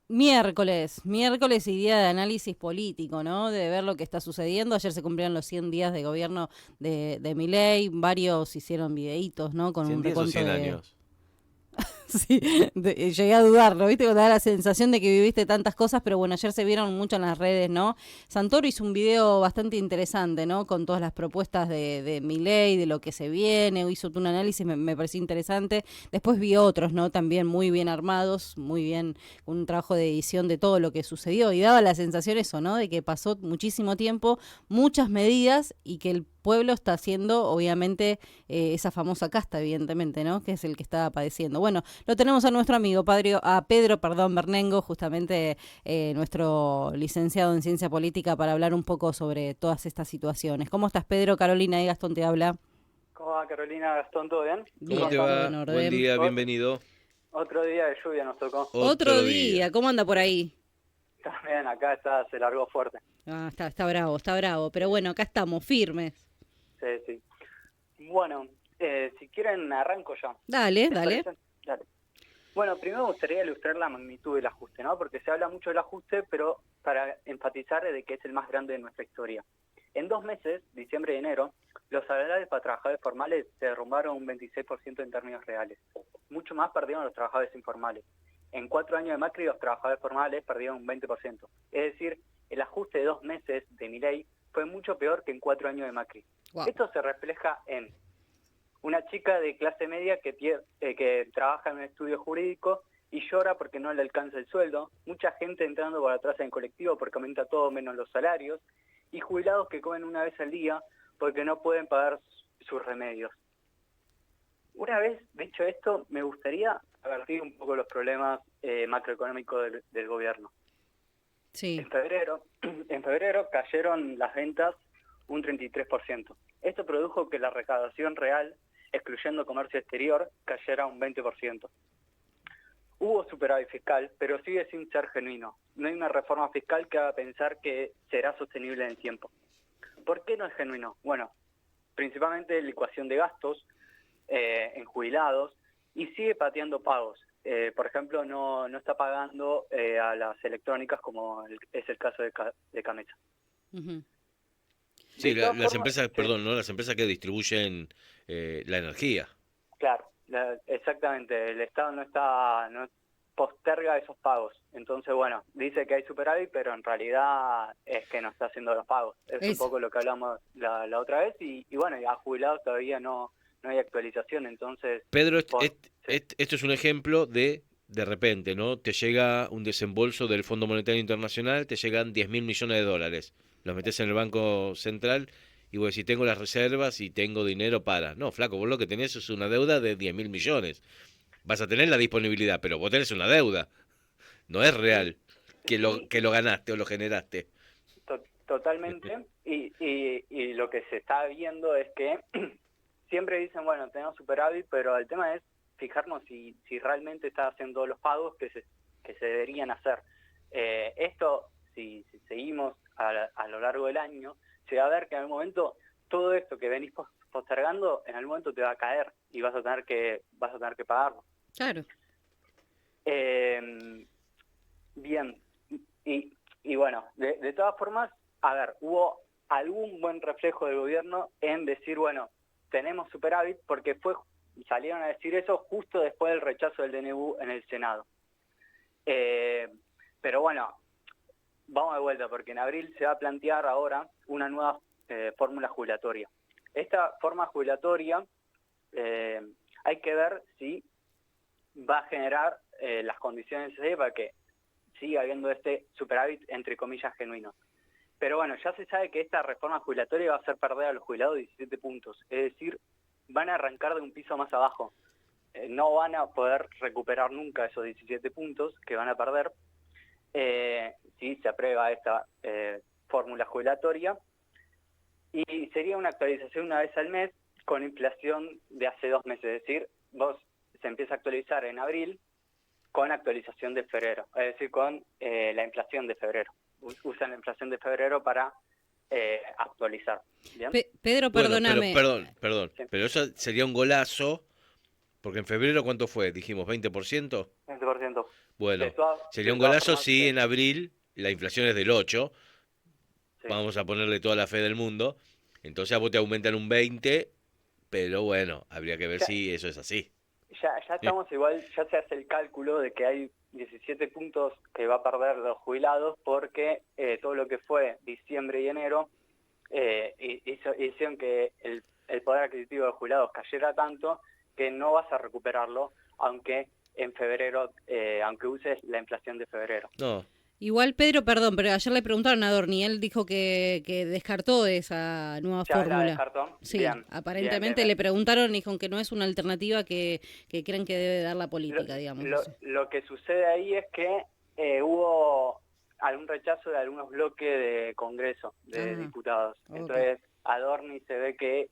Miércoles y día de análisis político, ¿no? De ver lo que está sucediendo. Ayer se cumplieron los 100 días de gobierno de Milei, varios hicieron videitos, ¿no? Con un 100 días o recuento 100 de... años. Sí, llegué a dudarlo, ¿viste? Cuando da la sensación de que viviste tantas cosas, pero bueno, ayer se vieron mucho en las redes, ¿no? Santoro hizo un video bastante interesante, ¿no? Con todas las propuestas de Milei, de lo que se viene, hizo un análisis, me pareció interesante. Después vi otros, ¿no? También muy bien armados, muy bien, con un trabajo de edición de todo lo que sucedió, y daba la sensación eso, ¿no? De que pasó muchísimo tiempo, muchas medidas, y que el pueblo está haciendo, obviamente, esa famosa casta, evidentemente, ¿no? Que es el que está padeciendo. Bueno, lo tenemos a nuestro amigo, Pedro, Bernengo, justamente nuestro licenciado en Ciencia Política, para hablar un poco sobre todas estas situaciones. ¿Cómo estás, Pedro? Carolina y Gastón te habla. ¿Cómo va Carolina, Gastón? ¿Todo bien? ¿Cómo te Bien, todo en va? Buen orden. día, Ot- bienvenido. Otro día de lluvia nos tocó. Otro Otro día, día. ¿cómo anda por ahí? También acá se largó fuerte. Ah, está bravo, pero bueno, acá estamos, firmes. Sí, sí. Bueno, si quieren arranco ya. Dale, ¿Les dale. parece? Dale. Bueno, primero me gustaría ilustrar la magnitud del ajuste, ¿no? Porque se habla mucho del ajuste, pero para enfatizar de que es el más grande de nuestra historia. En 2 meses, diciembre y enero, los salarios para trabajadores formales se derrumbaron un 26% en términos reales. Mucho más perdieron los trabajadores informales. En 4 años de Macri, los trabajadores formales perdieron un 20%. Es decir, el ajuste de 2 meses de Milei fue mucho peor que en 4 años de Macri. Wow. Esto se refleja en una chica de clase media que trabaja en un estudio jurídico y llora porque no le alcanza el sueldo, mucha gente entrando por atrás en colectivo porque aumenta todo menos los salarios, y jubilados que comen una vez al día porque no pueden pagar sus remedios. Una vez dicho esto, me gustaría advertir un poco los problemas macroeconómicos del gobierno. Sí. En febrero cayeron las ventas un 33%. Esto produjo que la recaudación real, excluyendo comercio exterior, cayera un 20%. Hubo superávit fiscal, pero sigue sin ser genuino. No hay una reforma fiscal que haga pensar que será sostenible en el tiempo. ¿Por qué no es genuino? Bueno, principalmente licuación de gastos en jubilados, y sigue pateando pagos. Por ejemplo, no está pagando a las electrónicas como es el caso de Camesa. Ujú. Sí, De todas las formas, empresas, sí, perdón, ¿no? Las empresas que distribuyen la energía. claro, exactamente, el Estado no posterga esos pagos. Entonces, bueno, dice que hay superávit, pero en realidad es que no está haciendo los pagos. Es un Eso. poco lo que hablamos la otra vez, y bueno, y a jubilados todavía no hay actualización, entonces, Pedro, sí, esto es un ejemplo de repente, ¿no? Te llega un desembolso del Fondo Monetario Internacional, te llegan 10.000 millones de dólares. Los metes en el Banco Central y vos decís, tengo las reservas y tengo dinero para. No, flaco, vos lo que tenés es una deuda de 10.000 millones. Vas a tener la disponibilidad, pero vos tenés una deuda. No es sí, real sí, que lo ganaste o lo generaste. totalmente, y lo que se está viendo es que siempre dicen, bueno, tenemos superávit, pero el tema es fijarnos si realmente está haciendo los pagos que se deberían hacer. Esto, si seguimos a lo largo del año, se va a ver que en algún momento todo esto que venís postergando, en algún momento te va a caer y vas a tener que pagarlo. Claro. Eh, Bien, y bueno, de todas formas, a ver, hubo algún buen reflejo del gobierno en decir, bueno, tenemos superávit, porque salieron a decir eso justo después del rechazo del DNU en el Senado. Pero bueno, vamos de vuelta, porque en abril se va a plantear ahora una nueva fórmula jubilatoria. Esta forma jubilatoria hay que ver si va a generar las condiciones necesarias para que sigue habiendo este superávit, entre comillas, genuino. Pero bueno, ya se sabe que esta reforma jubilatoria va a hacer perder a los jubilados 17 puntos. Es decir, van a arrancar de un piso más abajo. No van a poder recuperar nunca esos 17 puntos que van a perder si se aprueba esta fórmula jubilatoria. Y sería una actualización una vez al mes con inflación de hace 2 meses. Es decir, se empieza a actualizar en abril con actualización de febrero, es decir, con la inflación de febrero. Usan la inflación de febrero para actualizar. ¿Bien? Pedro, Bueno, pero perdóname. perdón, Sí, pero eso sería un golazo, porque en febrero, ¿cuánto fue? Dijimos, 20%. 20%. Bueno, De sería un todas golazo formas, si en abril la inflación es del 8, sí. vamos a ponerle toda la fe del mundo, entonces a vos te aumentan un 20, pero bueno, habría que ver Ya, si eso es así. ya estamos igual, ya se hace el cálculo de que hay 17 puntos que va a perder los jubilados porque todo lo que fue diciembre y enero hicieron que el poder adquisitivo de los jubilados cayera tanto que no vas a recuperarlo, aunque en febrero, aunque uses la inflación de febrero. No, Igual, Pedro, perdón, pero ayer le preguntaron a Dorni, él dijo que descartó esa nueva ¿Ya la fórmula. descartó? Sí, Bien, bien, bien, aparentemente bien. le preguntaron y dijo que no es una alternativa que creen que debe dar la Lo, política, digamos. No sé. lo que sucede ahí es que hubo algún rechazo de algunos bloques de Congreso, de Ah, diputados. ok. Entonces, Adorni se ve que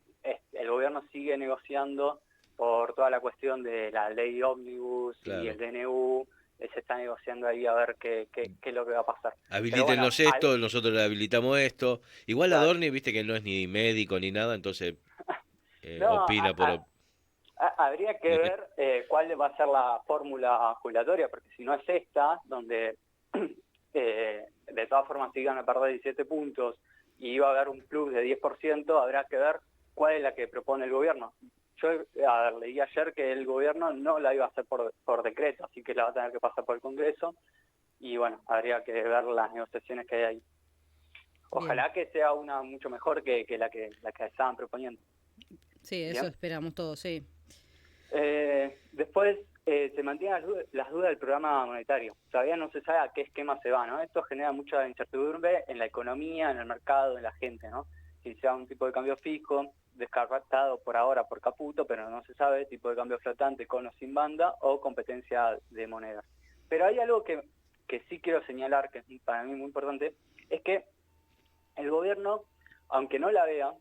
el gobierno sigue negociando por toda la cuestión de la ley ómnibus y el claro. DNU. Se está negociando ahí a ver qué es lo que va a pasar. Pero bueno, Habilítenos esto, nosotros le habilitamos esto. Igual claro. Adorni, viste que no es ni médico ni nada, entonces No, opina por... habría que ver cuál va a ser la fórmula jubilatoria, porque si no es esta, donde de todas formas se iban a perder 17 puntos y iba a haber un plus de 10%, habrá que ver cuál es la que propone el gobierno. Yo leí ayer que el gobierno no la iba a hacer por decreto, así que la va a tener que pasar por el Congreso y bueno, habría que ver las negociaciones que hay ahí. Bien. Ojalá que sea una mucho mejor que la que estaban proponiendo. Sí, eso Bien. esperamos todos, sí. Después se mantienen las dudas del programa monetario. Todavía no se sabe a qué esquema se va, ¿no? Esto genera mucha incertidumbre en la economía, en el mercado, en la gente, ¿no? Si sea un tipo de cambio fijo, descartado por ahora por Caputo, pero no se sabe, tipo de cambio flotante con o sin banda o competencia de monedas. Pero hay algo que sí quiero señalar, que es para mí muy importante, es que el gobierno, aunque no la vea,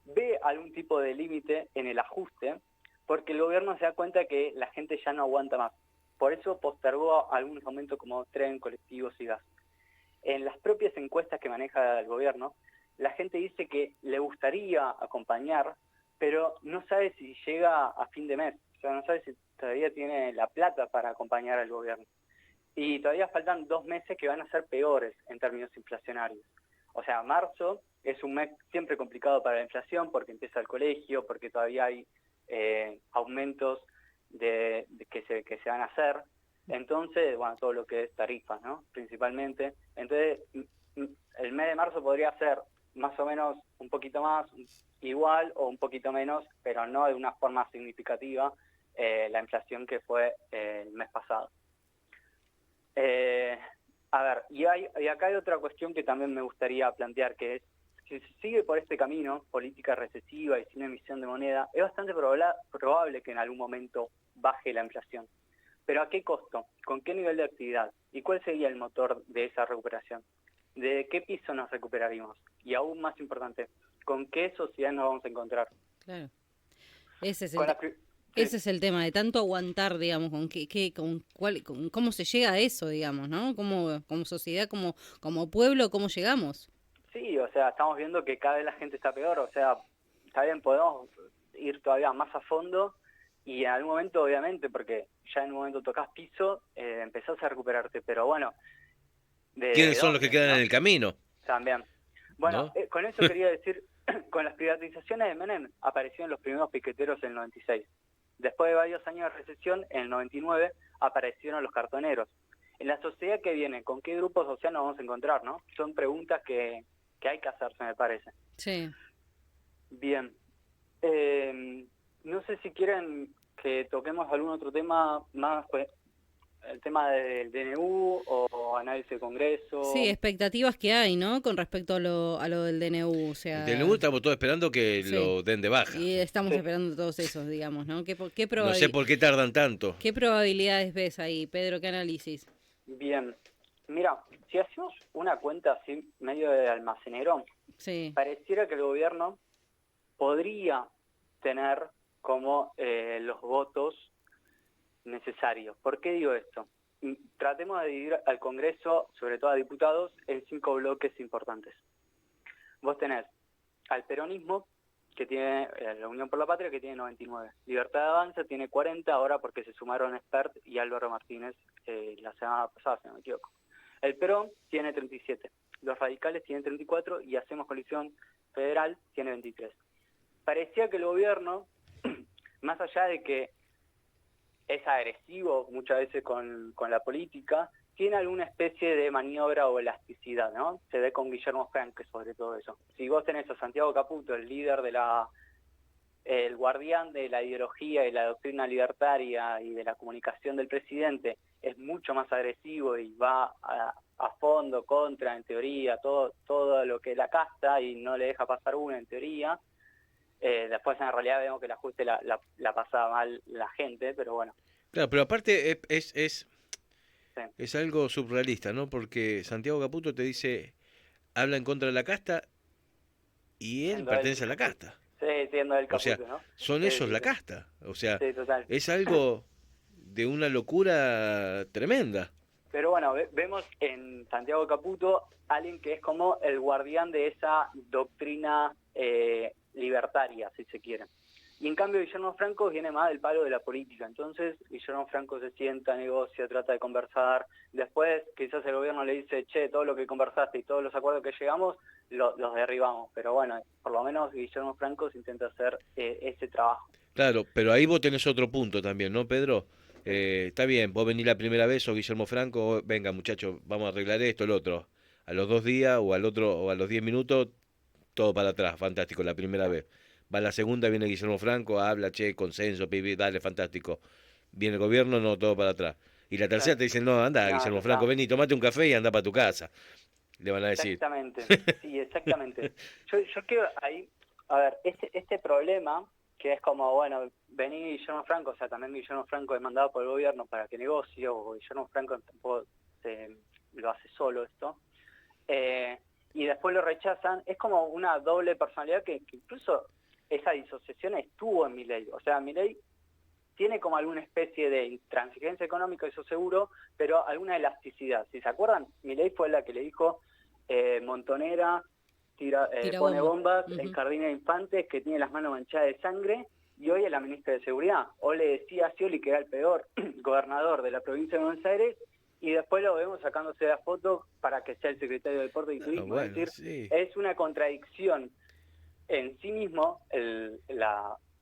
ve algún tipo de límite en el ajuste, porque el gobierno se da cuenta que la gente ya no aguanta más. Por eso postergó algunos aumentos como tren, colectivos y gas. En las propias encuestas que maneja el gobierno, la gente dice que le gustaría acompañar, pero no sabe si llega a fin de mes. O sea, no sabe si todavía tiene la plata para acompañar al gobierno. Y todavía faltan 2 meses que van a ser peores en términos inflacionarios. O sea, marzo es un mes siempre complicado para la inflación porque empieza el colegio, porque todavía hay aumentos que se van a hacer. Entonces, bueno, todo lo que es tarifas, ¿no? Principalmente. Entonces, el mes de marzo podría ser más o menos un poquito más igual o un poquito menos, pero no de una forma significativa la inflación que fue el mes pasado. A ver, y acá hay otra cuestión que también me gustaría plantear, que es, si se sigue por este camino, política recesiva y sin emisión de moneda, es bastante probable que en algún momento baje la inflación. Pero ¿a qué costo? ¿Con qué nivel de actividad? ¿Y cuál sería el motor de esa recuperación? ¿De qué piso nos recuperaríamos? Y aún más importante, ¿con qué sociedad nos vamos a encontrar? Claro. Ese es Con el, la, sí. ese es el tema, de tanto aguantar, digamos, con cómo se llega a eso, digamos, ¿no? Como sociedad, como pueblo, ¿cómo llegamos? Sí, o sea, estamos viendo que cada vez la gente está peor, o sea, está bien, podemos ir todavía más a fondo y en algún momento, obviamente, porque ya en un momento tocas piso, empezás a recuperarte, pero bueno, ¿de ¿Quiénes son los que dónde, quedan en no? el camino? También. Bueno, ¿No? con eso quería decir, con las privatizaciones de Menem aparecieron los primeros piqueteros en el 96. Después de varios años de recesión, en el 99 aparecieron los cartoneros. En la sociedad que viene, ¿con qué grupo social nos vamos a encontrar, no? Son preguntas que hay que hacerse, me parece. Sí. Bien. No sé si quieren que toquemos algún otro tema más, pues, el tema del DNU o análisis de Sí, Congreso. expectativas que hay, ¿no? Con respecto a lo del DNU, o El DNU sea, estamos todos esperando que sí. lo den de baja. Y estamos Sí. esperando todos esos, digamos, ¿no? No sé por qué tardan tanto. ¿Qué probabilidades ves ahí, Pedro? ¿Qué análisis? Bien. Mira, si hacemos una cuenta así, medio de almacenero, Sí, pareciera que el gobierno podría tener como los votos necesarios. ¿Por qué digo esto? Tratemos de dividir al Congreso, sobre todo a diputados, en 5 bloques importantes. Vos tenés al peronismo, que tiene la Unión por la Patria, que tiene 99. Libertad de Avanza tiene 40 ahora porque se sumaron Espert y Álvaro Martínez la semana pasada, si no me equivoco. El PRO tiene 37, los radicales tienen 34 y Hacemos Coalición Federal tiene 23. Parecía que el gobierno, más allá de que es agresivo muchas veces con la política, tiene alguna especie de maniobra o elasticidad, ¿no? Se ve con Guillermo Franque sobre todo eso. Si vos tenés a Santiago Caputo, el líder de el guardián de la ideología y la doctrina libertaria y de la comunicación del presidente, es mucho más agresivo y va a fondo contra, en teoría, todo lo que la casta y no le deja pasar una, en teoría. Después en realidad vemos que el ajuste la pasaba mal la gente, pero bueno. Claro, pero aparte Sí. es algo surrealista, ¿no? Porque Santiago Caputo te dice, habla en contra de la casta y él Siendo pertenece a la casta. Sí, siendo el O sea, Caputo, ¿no? son Sí, ellos sí, la sí. casta. O sea, Sí, total. es algo de una locura tremenda. Pero bueno, vemos en Santiago Caputo alguien que es como el guardián de esa doctrina libertaria, si se quiere. Y en cambio Guillermo Franco viene más del palo de la política. Entonces Guillermo Franco se sienta, negocia, trata de conversar. Después quizás el gobierno le dice, che, todo lo que conversaste y todos los acuerdos que llegamos, los derribamos. Pero bueno, por lo menos Guillermo Franco se intenta hacer ese trabajo. Claro, pero ahí vos tenés otro punto también, ¿no, Pedro? Sí. Está bien, vos venís la primera vez, sos Guillermo Franco, venga muchachos, vamos a arreglar esto, el otro. A los 2 días o al otro, o a los 10 minutos, todo para atrás, fantástico, la primera vez. Va la segunda, viene Guillermo Franco, habla, che, consenso, pibi, dale, fantástico. Viene el gobierno, no, todo para atrás. Y la tercera Claro. te dicen, no, anda, No, ya Guillermo Franco, está. vení, tomate un café y anda para tu casa. Le van a decir. Exactamente, sí, exactamente. Yo quiero ahí, a ver, este problema, que es como, bueno, vení Guillermo Franco, o sea, también Guillermo Franco es mandado por el gobierno para que negocie, o Guillermo Franco tampoco lo hace solo esto, y después lo rechazan, es como una doble personalidad que incluso esa disociación estuvo en Milei, o sea, Milei tiene como alguna especie de intransigencia económica, eso seguro, pero alguna elasticidad. Si se acuerdan, Milei fue la que le dijo Montonera Tira pone bomba. bombas en Jardines de Infantes, que tiene las manos manchadas de sangre, y hoy es la ministra de Seguridad. O le decía a Scioli que era el peor gobernador de la provincia de Buenos Aires, y después lo vemos sacándose la foto para que sea el secretario de Deporte y Turismo. Bueno, es decir, sí. es una contradicción en sí mismo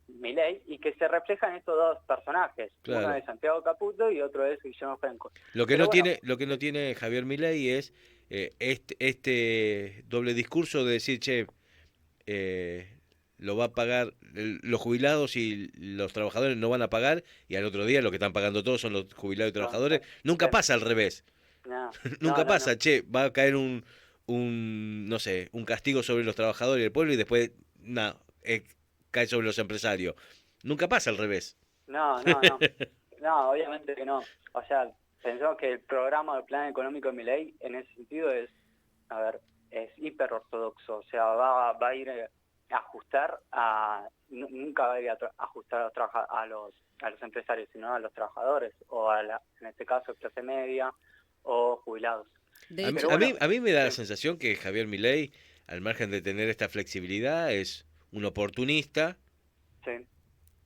Milei, y que se refleja en estos dos personajes. Claro. Uno es Santiago Caputo y otro es Guillermo Franco. Lo que Pero no bueno, tiene, lo que no tiene Javier Milei es este doble discurso de decir, che, lo va a pagar los jubilados y los trabajadores no van a pagar, y al otro día lo que están pagando todos son los jubilados y trabajadores. Nunca pasa al revés. no, Nunca no, pasa, no. che, va a caer no sé, un castigo sobre los trabajadores y el pueblo y después, no, cae sobre los empresarios. Nunca pasa al revés. No, obviamente que no. O sea, pensamos que el programa del plan económico de Milei en ese sentido es hiper ortodoxo. O sea, va a ir a ajustar nunca va a ir a ajustar a los empresarios, sino a los trabajadores, o en este caso clase media o jubilados. De A mí, hecho, a Pero mí, bueno, a mí me da la sí, sensación que Javier Milei, al margen de tener esta flexibilidad, es un oportunista, sí,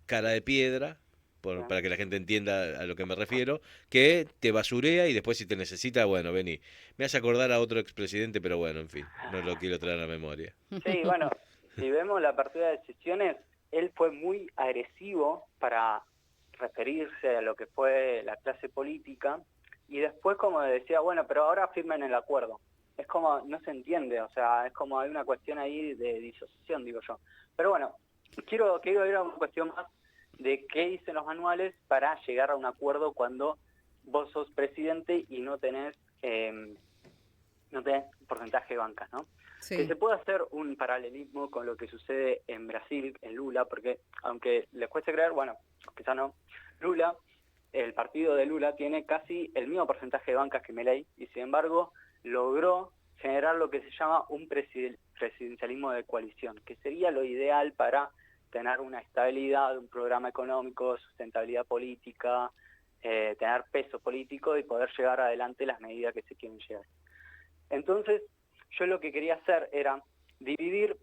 cara de piedra, sí. para que la gente entienda a lo que me refiero, que te basurea y después si te necesita, bueno, vení. Me hace acordar a otro expresidente, pero bueno, en fin, no lo quiero traer a la memoria. Sí, bueno, si vemos la apertura de sesiones, él fue muy agresivo para referirse a lo que fue la clase política, y después como decía, bueno, pero ahora firmen el acuerdo. Es como, no se entiende, o sea, es como hay una cuestión ahí de disociación, digo yo. Pero bueno, quiero ir a una cuestión más de qué dicen los manuales para llegar a un acuerdo cuando vos sos presidente y no tenés porcentaje de bancas, ¿no? sí. Que se puede hacer un paralelismo con lo que sucede en Brasil, en Lula, porque aunque les cueste creer, bueno, quizá no, Lula, el partido de Lula tiene casi el mismo porcentaje de bancas que Milei, y sin embargo logró generar lo que se llama un presidencialismo de coalición, que sería lo ideal para tener una estabilidad, un programa económico, sustentabilidad política, tener peso político y poder llevar adelante las medidas que se quieren llevar. Entonces, yo lo que quería hacer era dividir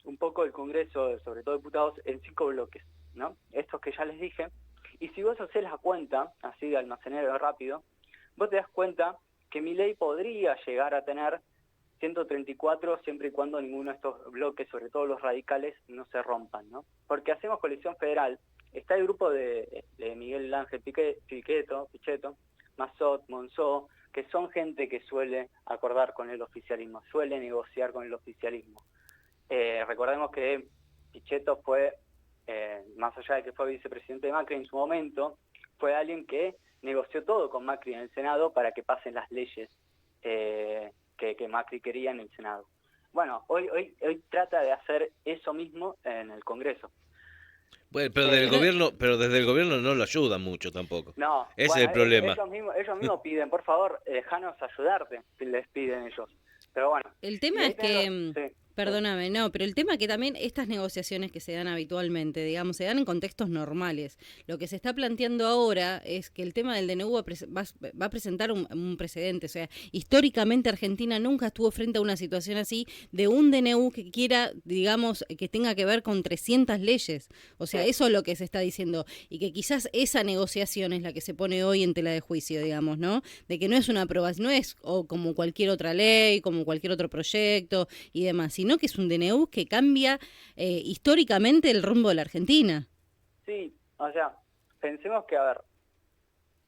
un poco el Congreso, sobre todo diputados, en 5 bloques, ¿no? Estos que ya les dije. Y si vos hacés la cuenta, así de almacenero rápido, vos te das cuenta que Milei podría llegar a tener 134 siempre y cuando ninguno de estos bloques, sobre todo los radicales, no se rompan, ¿no? Porque hacemos coalición federal, está el grupo de Miguel Ángel Pichetto, Massot, Monzó, que son gente que suele acordar con el oficialismo, suele negociar con el oficialismo. Recordemos que Pichetto fue, más allá de que fue vicepresidente de Macri en su momento, fue alguien que negoció todo con Macri en el Senado para que pasen las leyes que Macri quería en el Senado. Bueno, hoy trata de hacer eso mismo en el Congreso. Bueno, pero desde el gobierno no lo ayudan mucho tampoco. No, Ese bueno, es el problema. ellos mismos piden, por favor, déjanos ayudarte, les piden ellos. Pero bueno. El tema es que, perdóname, no, pero el tema es que también estas negociaciones que se dan habitualmente, digamos, se dan en contextos normales. Lo que se está planteando ahora es que el tema del DNU va a presentar un precedente. O sea, históricamente Argentina nunca estuvo frente a una situación así de un DNU que quiera, digamos, que tenga que ver con 300 leyes. O sea, eso es lo que se está diciendo. Y que quizás esa negociación es la que se pone hoy en tela de juicio, digamos, ¿no? De que no es una aprobación, no es como cualquier otra ley, como cualquier otro proyecto y demás, sino que es un DNU que cambia históricamente el rumbo de la Argentina. Sí, o sea, pensemos que, a ver,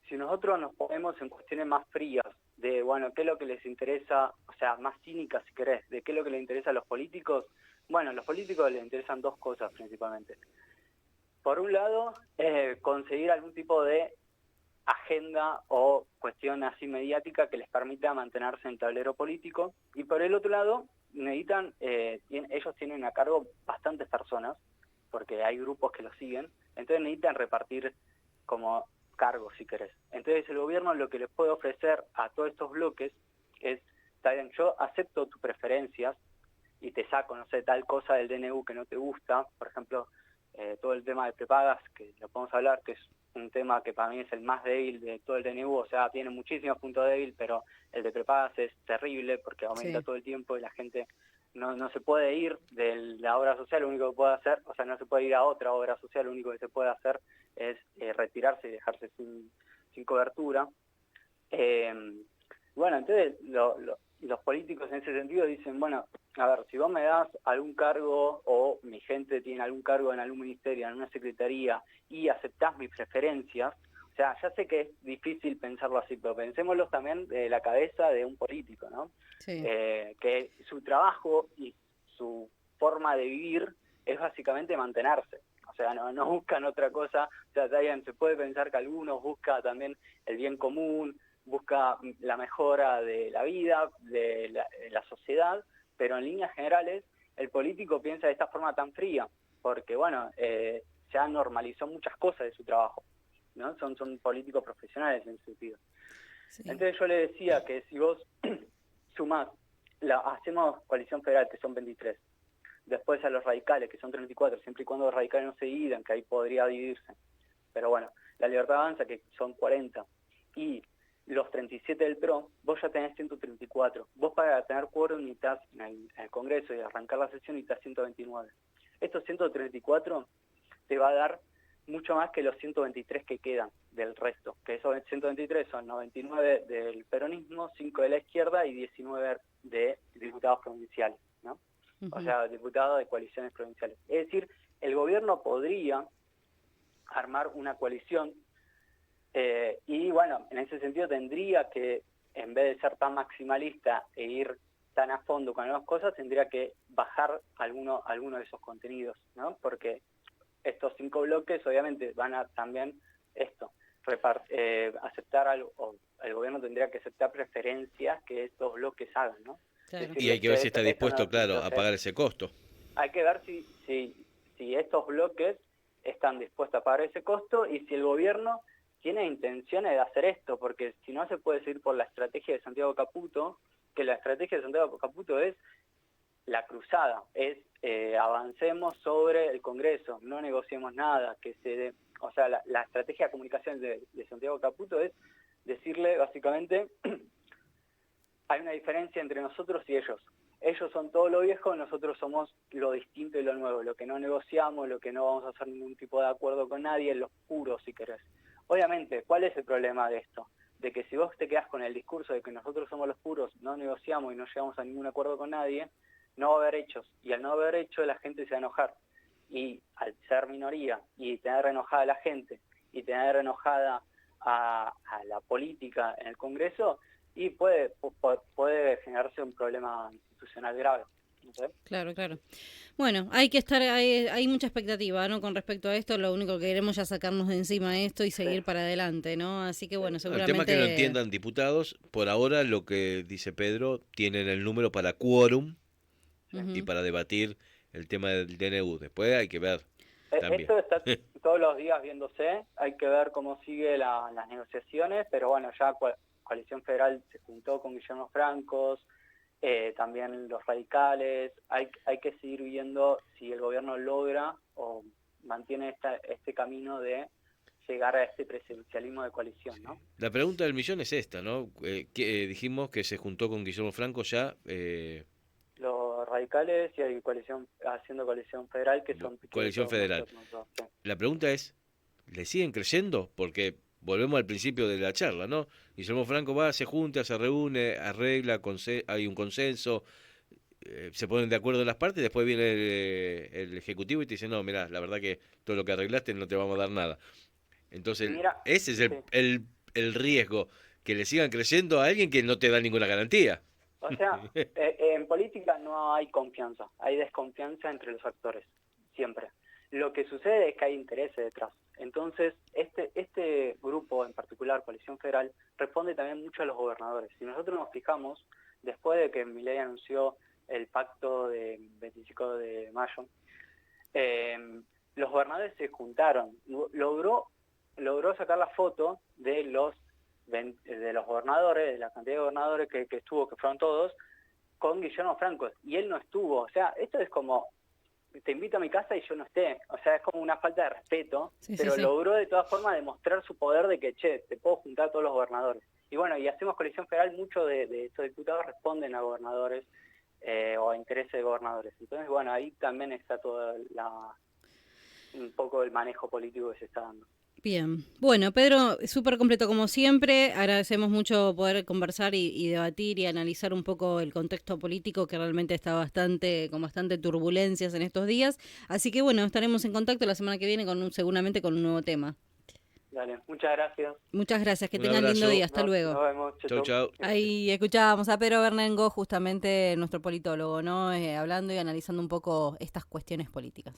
si nosotros nos ponemos en cuestiones más frías, de, bueno, qué es lo que les interesa, o sea, más cínicas si querés, de qué es lo que les interesa a los políticos, bueno, a los políticos les interesan 2 cosas principalmente. Por un lado, conseguir algún tipo de agenda o cuestión así mediática que les permita mantenerse en el tablero político, y por el otro lado necesitan, ellos tienen a cargo bastantes personas, porque hay grupos que los siguen, entonces necesitan repartir como cargos si querés. Entonces el gobierno lo que les puede ofrecer a todos estos bloques es, está bien, yo acepto tus preferencias y te saco, no sé, tal cosa del DNU que no te gusta, por ejemplo, todo el tema de prepagas, que lo podemos hablar, que es un tema que para mí es el más débil de todo el DNU, o sea, tiene muchísimos puntos débiles, pero el de prepagas es terrible porque aumenta todo el tiempo y la gente no se puede ir de la obra social, lo único que puede hacer, o sea, no se puede ir a otra obra social, lo único que se puede hacer es retirarse y dejarse sin cobertura. Bueno, entonces los políticos en ese sentido dicen, bueno, a ver, si vos me das algún cargo o mi gente tiene algún cargo en algún ministerio, en una secretaría y aceptás mis preferencias, o sea, ya sé que es difícil pensarlo así, pero pensémoslo también de la cabeza de un político, ¿no? Sí. Que su trabajo y su forma de vivir es básicamente mantenerse. O sea, no buscan otra cosa. O sea, también se puede pensar que algunos buscan también el bien común, busca la mejora de la vida, de la sociedad, pero en líneas generales el político piensa de esta forma tan fría, porque bueno, ya normalizó muchas cosas de su trabajo, ¿no? Son políticos profesionales en ese sentido. Sí. Entonces yo le decía que si vos sumás, hacemos coalición federal, que son 23, después a los radicales, que son 34, siempre y cuando los radicales no se dividan, que ahí podría dividirse, pero bueno, la Libertad Avanza, que son 40, y los 37 del PRO, vos ya tenés 134. Vos para tener quórum necesitas en el Congreso y arrancar la sesión necesitas 129. Estos 134 te va a dar mucho más que los 123 que quedan del resto, que esos 123 son 99 del peronismo, 5 de la izquierda y 19 de diputados provinciales, ¿no? O sea, diputados de coaliciones provinciales. Es decir, el gobierno podría armar una coalición y bueno, en ese sentido tendría que, en vez de ser tan maximalista e ir tan a fondo con algunas cosas, tendría que bajar alguno de esos contenidos, ¿no? Porque estos 5 bloques obviamente van a también aceptar algo, o el gobierno tendría que aceptar preferencias que estos bloques hagan, ¿no? Claro. Decirle, y hay que ver si está dispuesto, claro, a pagar ese costo. Hay que ver si estos bloques están dispuestos a pagar ese costo y si el gobierno tiene intenciones de hacer esto, porque si no se puede seguir por la estrategia de Santiago Caputo, que la estrategia de Santiago Caputo es la cruzada, es avancemos sobre el Congreso, no negociemos nada, o sea, la estrategia de comunicación de Santiago Caputo es decirle básicamente hay una diferencia entre nosotros y ellos, ellos son todo lo viejo, nosotros somos lo distinto y lo nuevo, lo que no negociamos, lo que no vamos a hacer ningún tipo de acuerdo con nadie, los puros si querés. Obviamente, ¿cuál es el problema de esto? De que si vos te quedás con el discurso de que nosotros somos los puros, no negociamos y no llegamos a ningún acuerdo con nadie, no va a haber hechos. Y al no haber hechos, la gente se va a enojar. Y al ser minoría y tener enojada a la gente y tener enojada a la política en el Congreso, y puede generarse un problema institucional grave. ¿No sé? Claro, claro. Bueno, hay mucha expectativa, ¿no? Con respecto a esto, lo único que queremos ya sacarnos de encima esto y seguir para adelante, ¿no? Así que bueno, El seguramente... tema que lo entiendan diputados, por ahora lo que dice Pedro, tienen el número para quórum y para debatir el tema del DNU. Después hay que ver también. Esto está todos los días viéndose, hay que ver cómo sigue las negociaciones, pero bueno, ya Coalición Federal se juntó con Guillermo Francos, también los radicales, hay que seguir viendo si el gobierno logra o mantiene este camino de llegar a este presidencialismo de coalición, ¿no? La pregunta del millón es esta, ¿no? Dijimos que se juntó con Guillermo Franco ya... los radicales y hay haciendo coalición federal, que son... Coalición Federal. Sí. La pregunta es, ¿le siguen creyendo? Porque volvemos al principio de la charla, ¿no? Guillermo Franco va, se junta, se reúne, arregla, hay un consenso, se ponen de acuerdo las partes, después viene el Ejecutivo y te dice, no, mirá, la verdad que todo lo que arreglaste no te vamos a dar nada. Entonces, ese es el riesgo, que le sigan creyendo a alguien que no te da ninguna garantía. O sea, en política no hay confianza, hay desconfianza entre los actores, siempre. Lo que sucede es que hay intereses detrás. Entonces, este grupo en particular, Coalición Federal, responde también mucho a los gobernadores. Si nosotros nos fijamos, después de que Milei anunció el pacto de 25 de mayo, los gobernadores se juntaron, logró sacar la foto de los gobernadores, de la cantidad de gobernadores que fueron todos, con Guillermo Franco, y él no estuvo. O sea, esto es como, te invito a mi casa y yo no esté. O sea, es como una falta de respeto, pero logró de todas formas demostrar su poder de que, te puedo juntar a todos los gobernadores. Y bueno, y hacemos coalición federal, muchos de estos diputados responden a gobernadores o a intereses de gobernadores. Entonces, bueno, ahí también está todo un poco el manejo político que se está dando. Bien. Bueno, Pedro, súper completo como siempre. Agradecemos mucho poder conversar y debatir y analizar un poco el contexto político que realmente está con bastante turbulencias en estos días. Así que bueno, estaremos en contacto la semana que viene seguramente con un nuevo tema. Dale, muchas gracias. Muchas gracias, que tengan lindo día. Hasta luego. Nos vemos. Chau. Ahí escuchábamos a Pedro Bernengo, justamente nuestro politólogo, ¿no? Hablando y analizando un poco estas cuestiones políticas.